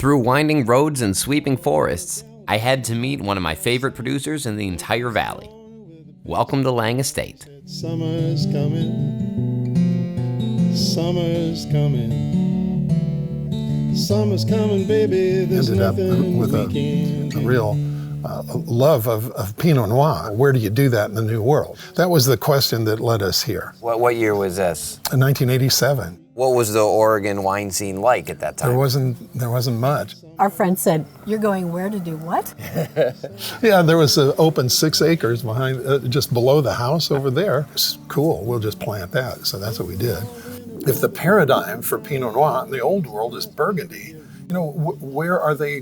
Through winding roads and sweeping forests, I had to meet one of my favorite producers in the entire valley. Welcome to Lange Estate. Summer's coming. Summer's coming. Summer's coming, baby. There's Ended up with a real love of Pinot Noir. Where do you do that in the New World? That was the question that led us here. What year was this? In 1987. What was the Oregon wine scene like at that time? There wasn't much. Our friend said, "You're going where to do what?" Yeah, there was an open 6 acres behind, just below the house over there. It's cool, we'll just plant that. So that's what we did. If the paradigm for Pinot Noir in the old world is Burgundy, you know, where are they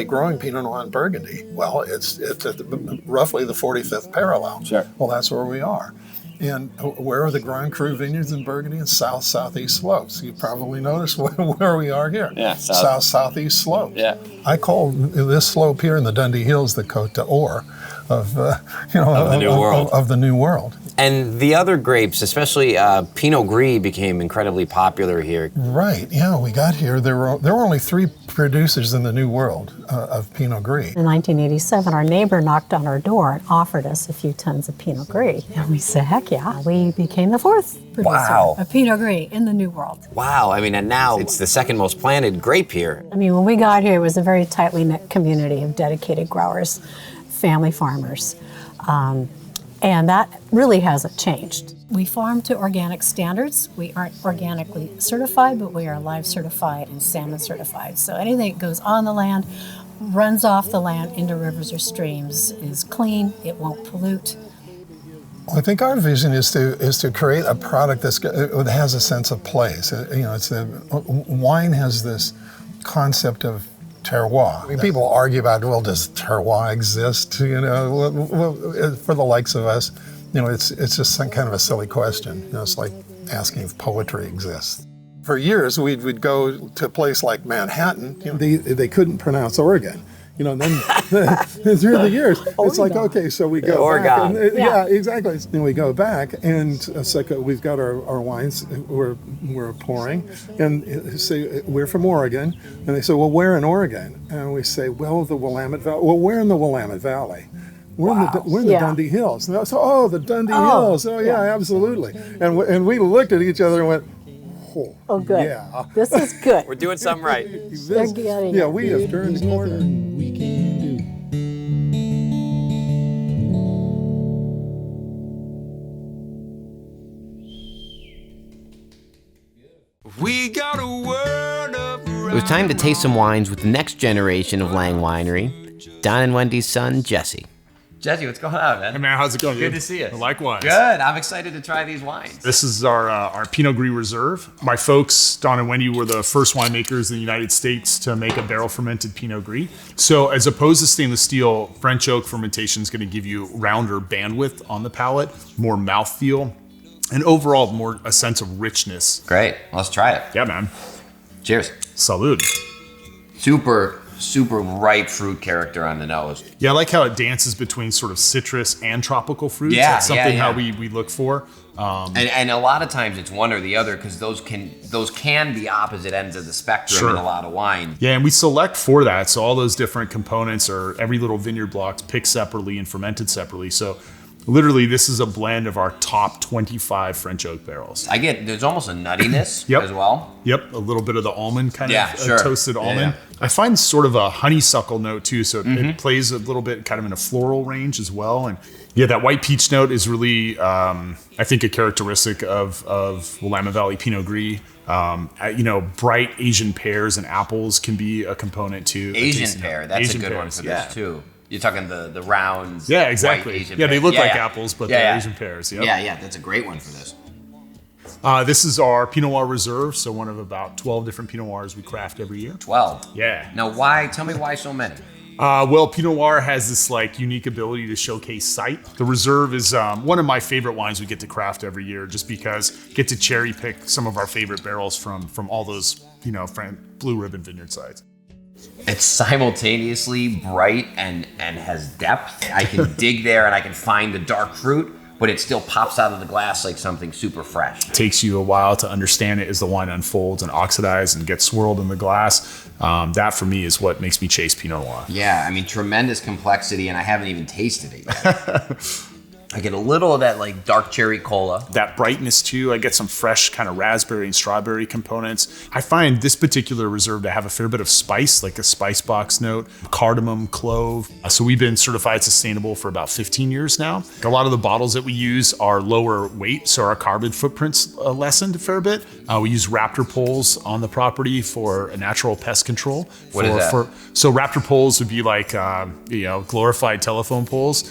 growing Pinot Noir in Burgundy? Well, it's at roughly the 45th parallel. Sure. Well, that's where we are. And where are the Grand Cru vineyards in Burgundy? In southeast slopes. You probably noticed where we are here. Yeah, southeast slopes. Yeah. I call this slope here in the Dundee Hills the Côte d'Or of the New World. And the other grapes, especially Pinot Gris, became incredibly popular here. Right. Yeah, we got here. There were only 3 producers in the New World of Pinot Gris. In 1987, our neighbor knocked on our door and offered us a few tons of Pinot Gris. And we said, heck yeah. We became the 4th producer of Pinot Gris in the New World. Wow. I mean, and now it's the second most planted grape here. I mean, when we got here, it was a very tightly knit community of dedicated growers, family farmers. And that really hasn't changed. We farm to organic standards. We aren't organically certified, but we are live certified and salmon certified. So anything that goes on the land, runs off the land into rivers or streams is clean, it won't pollute. Well, I think our vision is to create a product that has a sense of place. Wine has this concept of terroir. I mean, people argue about, well, does terroir exist? You know, for the likes of us, you know, it's just some kind of a silly question. You know, it's like asking if poetry exists. For years, we'd go to a place like Manhattan. You know, they couldn't pronounce Oregon. You know, then through the years, it's like, okay, so we go Oregon. back. Yeah, exactly. Then we go back, and it's like we've got our wines we're pouring, and say we're from Oregon, and they say, well, where in Oregon? And we say, well, the Willamette Valley. Well, we're in the Willamette Valley. We're in the Dundee Hills. And so, the Dundee Hills. Oh, yeah, absolutely. And we looked at each other and went, oh, good. Yeah. This is good. We're doing something right. They're getting it. We have turned the corner. We can do. We got a word of It was time to taste some wines with the next generation of Lange Winery, Don and Wendy's son, Jesse. Jesse, what's going on, man? Hey man, how's it going? Good to see you. Likewise. Good. I'm excited to try these wines. This is our Pinot Gris Reserve. My folks, Don and Wendy, were the first winemakers in the United States to make a barrel fermented Pinot Gris. So as opposed to stainless steel, French oak fermentation is going to give you rounder bandwidth on the palate, more mouthfeel, and overall more a sense of richness. Great. Let's try it. Yeah, man. Cheers. Salud. Super ripe fruit character on the nose. Yeah, I like how it dances between sort of citrus and tropical fruits. Yeah, That's something yeah. how we look for. And a lot of times it's one or the other because those can be opposite ends of the spectrum in a lot of wine. Yeah, and we select for that. So all those different components are every little vineyard block's picked separately and fermented separately. So literally, this is a blend of our top 25 French oak barrels. There's almost a nuttiness as well. Yep, a little bit of the almond kind of toasted almond. Yeah. I find sort of a honeysuckle note too, so it plays a little bit kind of in a floral range as well. And yeah, that white peach note is really, I think, a characteristic of Willamette Valley Pinot Gris. Bright Asian pears and apples can be a component too. Asian pear, that's a good one for this too. You're talking the rounds. Yeah, exactly. Asian they pear. look like apples, but they're Asian pears. Yep. Yeah, that's a great one for this. This is our Pinot Noir Reserve, so one of about 12 different Pinot Noirs we craft every year. 12? Yeah. Now, tell me why so many? Well, Pinot Noir has this unique ability to showcase sight. The Reserve is one of my favorite wines we get to craft every year, just because we get to cherry pick some of our favorite barrels from all those blue ribbon vineyard sites. It's simultaneously bright and has depth. I can dig there and I can find the dark fruit, but it still pops out of the glass like something super fresh. It takes you a while to understand it as the wine unfolds and oxidizes and gets swirled in the glass. That for me is what makes me chase Pinot Noir. Yeah, I mean, tremendous complexity, and I haven't even tasted it yet. I get a little of that like dark cherry cola. That brightness too. I get some fresh kind of raspberry and strawberry components. I find this particular reserve to have a fair bit of spice, like a spice box note, cardamom, clove. So we've been certified sustainable for about 15 years now. A lot of the bottles that we use are lower weight, so our carbon footprint's lessened a fair bit. We use raptor poles on the property for a natural pest control. What is that? So raptor poles would be like glorified telephone poles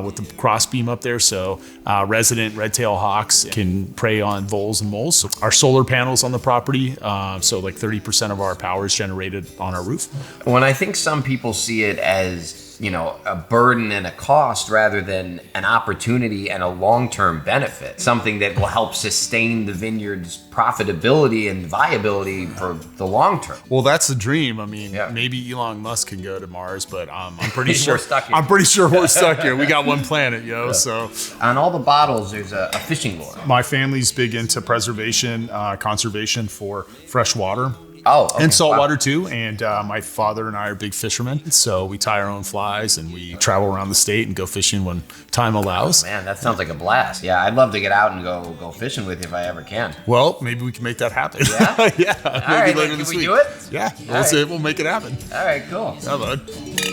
with the cross beam up there. So resident red-tailed hawks can prey on voles and moles. So our solar panels on the property, so like 30% of our power is generated on our roof. When I think some people see it as, a burden and a cost rather than an opportunity and a long-term benefit, something that will help sustain the vineyard's profitability and viability for the long term. Well, that's the dream. I mean, Yeah. maybe Elon Musk can go to Mars, but I'm pretty sure We're stuck here. I'm pretty sure we're stuck here. We got one planet, So On all the bottles, there's a fishing lure. my family's big into preservation, conservation for fresh water. Oh, okay. And saltwater Wow. too. And my father and I are big fishermen. So we tie our own flies and we travel around the state and go fishing when time allows. Man, that sounds like a blast. Yeah, I'd love to get out and go fishing with you if I ever can. Well, maybe we can make that happen. Yeah? Yeah. All Maybe right, later can this we week. do it? Yeah. All right. We'll make it happen. All right, cool. Yeah, bud.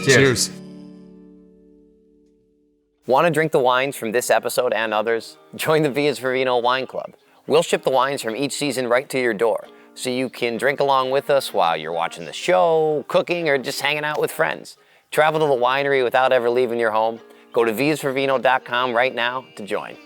Cheers. Want to drink the wines from this episode and others? Join the Vineyards for Vino Wine Club. We'll ship the wines from each season right to your door, so you can drink along with us while you're watching the show, cooking, or just hanging out with friends. Travel to the winery without ever leaving your home. Go to vineyardsforvino.com right now to join.